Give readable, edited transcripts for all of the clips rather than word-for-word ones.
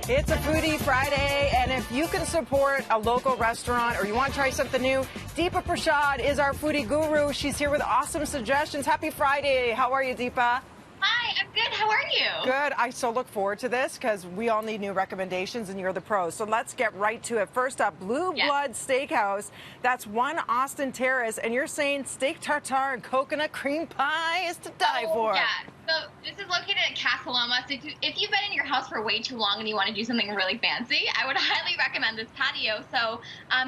It's a Foodie Friday, and if you can support a local restaurant or you want to try something new, Deepa Prasad is our foodie guru. She's here with awesome suggestions. Happy Friday. How are you, Deepa? Hi, I'm good. How are you? Good. I so look forward to this because we all need new recommendations and you're the pros. So let's get right to it. First up, Blue Blood Steakhouse. That's 1 Austin Terrace. And you're saying steak tartare and coconut cream pie is to die for. Yeah. So this is located at Casa Loma. So if you've been in your house for way too long and you want to do something really fancy, I would highly recommend this patio. So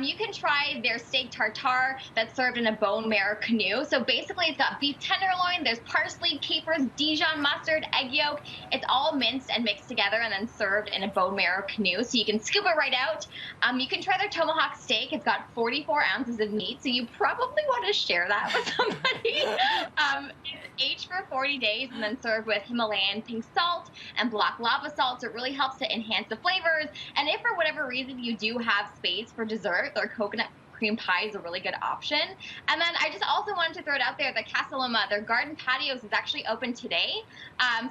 you can try their steak tartare that's served in a bone marrow canoe. So basically it's got beef tenderloin, there's parsley, capers, Dijon mustard, egg yolk. It's all minced and mixed together and then served in a bone marrow canoe. So you can scoop it right out. You can try their tomahawk steak. It's got 44 ounces of meat. So you probably want to share that with somebody. It's aged for 40 days and then served with Himalayan pink salt and black lava salt. So it really helps to enhance the flavors. And if for whatever reason you do have space for dessert, their coconut cream pie is a really good option. And then I just also wanted to throw it out there that Casa Loma, their garden patios is actually open today.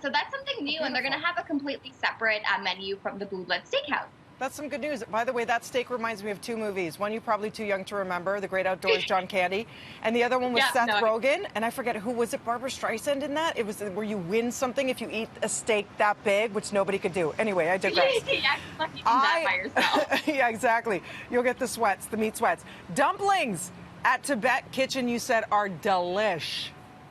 So that's something new, and they're going to have a completely separate menu from the Blue Blood Steakhouse. That's some good news. By the way, that steak reminds me of 2 movies. One you're probably too young to remember, The Great Outdoors, John Candy. And the other one was Seth Rogen. And I forget who was it, Barbara Streisand in that? It was where you win something if you eat a steak that big, which nobody could do. Anyway, I digress. Yeah, you do that by yourself. Yeah, exactly. You'll get the sweats, the meat sweats. Dumplings at Tibet Kitchen, you said, are delish.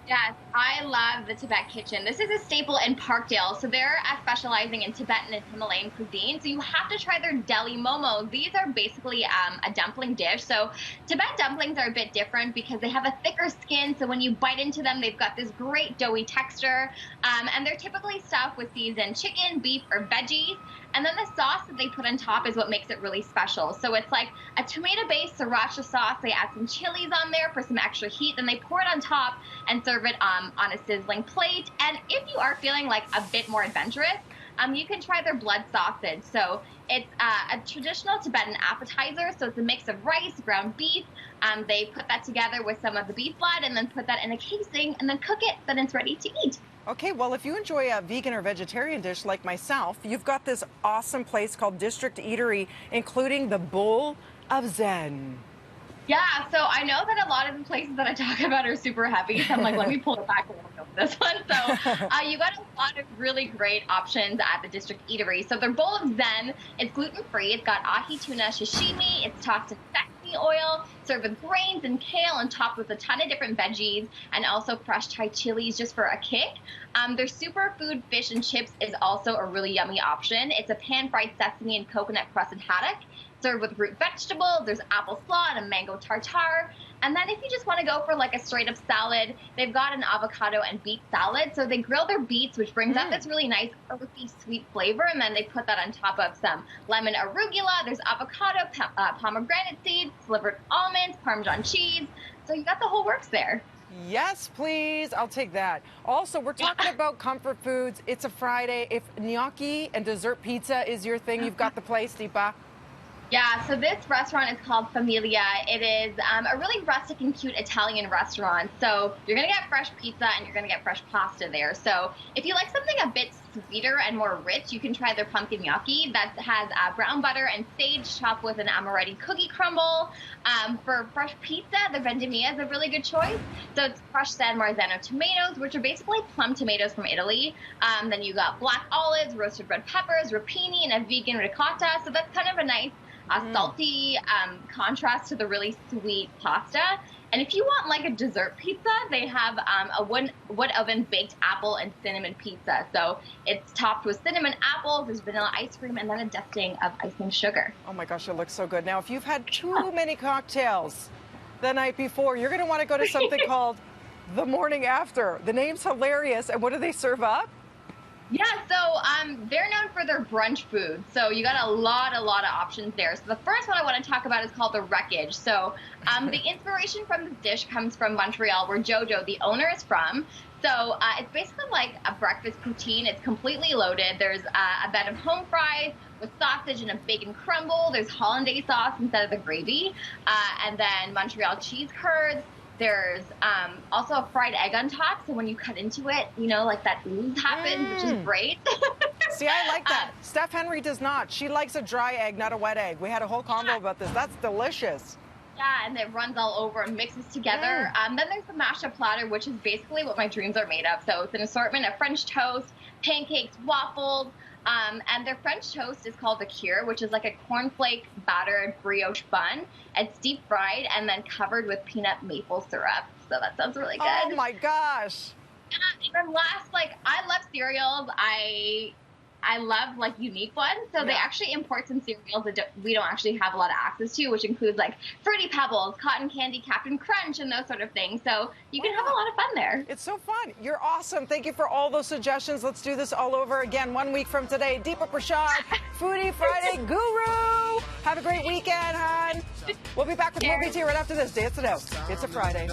Yes, I love the Tibet Kitchen. This is a staple in Parkdale. So they're specializing in Tibetan and Himalayan cuisine. So you have to try their deli momo. These are basically a dumpling dish. So Tibet dumplings are a bit different because they have a thicker skin. So when you bite into them, they've got this great doughy texture. And they're typically stuffed with seasoned chicken, beef, or veggies. And then the sauce that they put on top is what makes it really special. So it's like a tomato-based sriracha sauce. They add some chilies on there for some extra heat. Then they pour it on top and serve it on a sizzling plate. And if you are feeling like a bit more adventurous, you can try their blood sausage. So it's a traditional Tibetan appetizer. So it's a mix of rice, ground beef. They put that together with some of the beef blood and then put that in a casing and then cook it. Then it's ready to eat. Okay, well, if you enjoy a vegan or vegetarian dish like myself, you've got this awesome place called District Eatery, including the Bowl of Zen. Yeah, so I know that a lot of the places that I talk about are super heavy, so I'm like, let me pull it back a little bit with this one. So you got a lot of really great options at the District Eatery. So their Bowl of Zen, it's gluten-free. It's got ahi tuna sashimi. It's tossed in sesame oil, served with grains and kale, and topped with a ton of different veggies, and also fresh Thai chilies just for a kick. Their superfood fish and chips is also a really yummy option. It's a pan-fried sesame and coconut crusted haddock, served with root vegetables. There's apple slaw and a mango tartare. And then if you just want to go for like a straight up salad, they've got an avocado and beet salad. So they grill their beets, which brings out this really nice earthy sweet flavor. And then they put that on top of some lemon arugula. There's avocado, pomegranate seeds, slivered almonds, Parmesan cheese. So you got the whole works there. Yes, please. I'll take that. Also, we're talking about comfort foods. It's a Friday. If gnocchi and dessert pizza is your thing, you've got the place, Deepa. Yeah, so this restaurant is called Familia. It is a really rustic and cute Italian restaurant. So you're going to get fresh pizza and you're going to get fresh pasta there. So if you like something a bit sweeter and more rich, you can try their pumpkin gnocchi that has brown butter and sage chopped with an amaretti cookie crumble. For fresh pizza, the vendemmia is a really good choice. So it's fresh San Marzano tomatoes, which are basically plum tomatoes from Italy. Then you got black olives, roasted red peppers, rapini, and a vegan ricotta. So that's kind of a nice salty contrast to the really sweet pasta. And if you want like a dessert pizza, they have a wood oven baked apple and cinnamon pizza. So it's topped with cinnamon apples, there's vanilla ice cream, and then a dusting of icing sugar. Oh my gosh, it looks so good. Now, if you've had too many cocktails the night before, you're going to want to go to something called The Morning After. The name's hilarious. And what do they serve up? Yeah, so they're known for their brunch food. So you got a lot of options there. So the first one I want to talk about is called the Wreckage. So the inspiration from this dish comes from Montreal, where Jojo, the owner, is from. So it's basically like a breakfast poutine. It's completely loaded. There's a bed of home fries with sausage and a bacon crumble. There's hollandaise sauce instead of the gravy. And then Montreal cheese curds. There's also a fried egg on top, so when you cut into it, you know, like that ooze happens, which is great. See, I like that. Steph Henry does not. She likes a dry egg, not a wet egg. We had a whole convo about this. That's delicious. Yeah, and it runs all over and mixes together. Then there's the mashup platter, which is basically what my dreams are made of. So it's an assortment of French toast, pancakes, waffles, and their French toast is called the Cure, which is like a cornflake battered brioche bun. It's deep fried and then covered with peanut maple syrup. So that sounds really good. Oh my gosh. And last, I love cereals. I love unique ones. So they actually import some cereals that we don't actually have a lot of access to, which includes Fruity Pebbles, Cotton Candy, Captain Crunch, and those sort of things. So you can have a lot of fun there. It's so fun. You're awesome. Thank you for all those suggestions. Let's do this all over again 1 week from today. Deepa Prasad, Foodie Friday Guru. Have a great weekend, hon. We'll be back with more BT right after this. Dance it out. It's a Friday.